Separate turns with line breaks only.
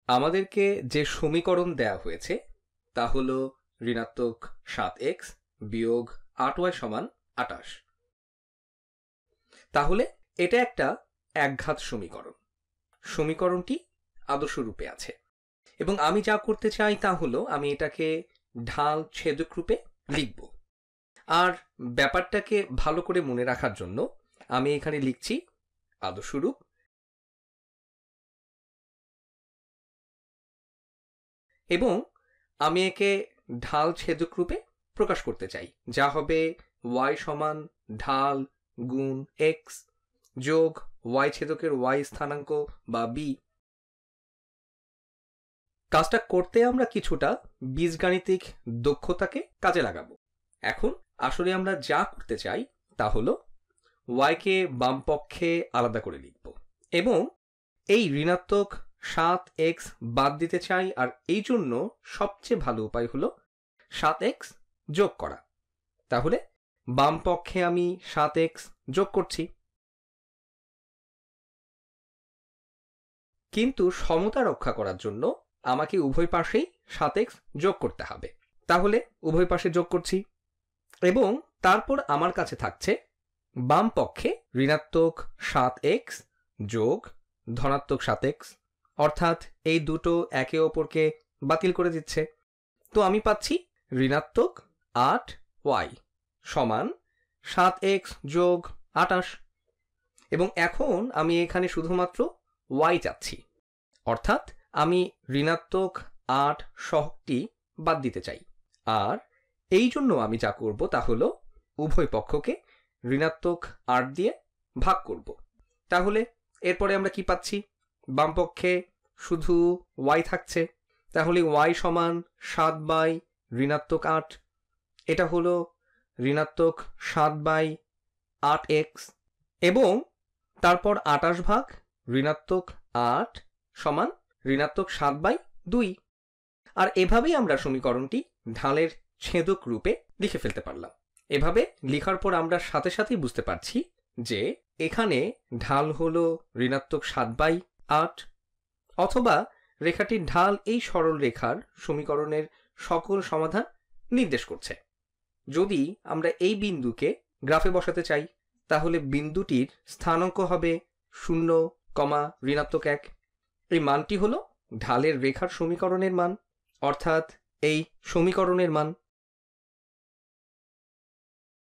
আমাদেরকে যে সমীকরণ দেয়া হয়েছে তা হলো ঋণাত্মক 7x বিয়োগ 8y সমান 28। তাহলে এটা একটা একঘাত সমীকরণ। সমীকরণটি আদর্শ রূপে আছে এবং আমি যা করতে চাই তা হলো আমি এটাকে ঢাল ছেদক রূপে লিখব। আর ব্যাপারটাকে ভালো করে মনে রাখার জন্য আমি এখানে লিখছি আদর্শ রূপ এবং আমি একে ঢাল ছেদক রূপে প্রকাশ করতে চাই, যা হবে y সমান ঢাল গুণ x যোগ y ছেদকের y স্থানাঙ্ক বা b। কাজটা করতে আমরা কিছুটা বীজগাণিতিক দক্ষতাকে কাজে লাগাবো। এখন আসলে আমরা যা করতে চাই তা হলো y কে বাম পক্ষে আলাদা করে লিখব এবং এই ঋণাত্মক 7x বাদ দিতে চাই। আর এই জন্য সবচেয়ে ভালো উপায় হলো 7x যোগ করা। তাহলে বাম পক্ষে আমি 7x যোগ করছি, কিন্তু সমতা রক্ষা করার জন্য আমাকে উভয় পাশেই 7x যোগ করতে হবে। তাহলে উভয় পাশে যোগ করছি এবং তারপর আমার কাছে থাকছে বাম পক্ষে ঋণাত্মক 7x যোগ ধনাত্মক 7x, অর্থাৎ এই দুটো একে অপরকে বাতিল করে দিচ্ছে। তো আমি পাচ্ছি ঋণাত্মক 8y সমান 7x যোগ 28 এবং এখন আমি এখানে শুধুমাত্র y চাচ্ছি, অর্থাৎ আমি ঋণাত্মক 8 সহগটি বাদ দিতে চাই। আর এই জন্য আমি যা করব তা হলো উভয় পক্ষকে ঋণাত্মক 8 দিয়ে ভাগ করব। তাহলে এরপরে আমরা কি পাচ্ছি? বাম পক্ষে শুধু y থাকছে, তাহলে y সমান 7 বাই ঋণাত্মক 8, এটা হলো ঋণাত্মক 7 বাই 8x এবং তারপর 28 ভাগ ঋণাত্মক 8 সমান ঋণাত্মক 7 বাই 2। আর এভাবেই আমরা সমীকরণটি ঢালের ছেদক রূপে লিখে ফেলতে পারলাম। এভাবে লেখার পর আমরা সাথে সাথেই বুঝতে পারছি যে এখানে ঢাল হলো ঋণাত্মক 7 বাই 8, অথবা রেখাটির ঢাল এই সরল রেখার সমীকরণের সকল সমাধান নির্দেশ করছে। যদি আমরা এই বিন্দুকে গ্রাফে বসাতে চাই তাহলে বিন্দুটির স্থানাঙ্ক হবে 0, ঋণাত্মক 1। এই মানটি হলো ঢালের রেখার সমীকরণের মান, অর্থাৎ এই সমীকরণের মান।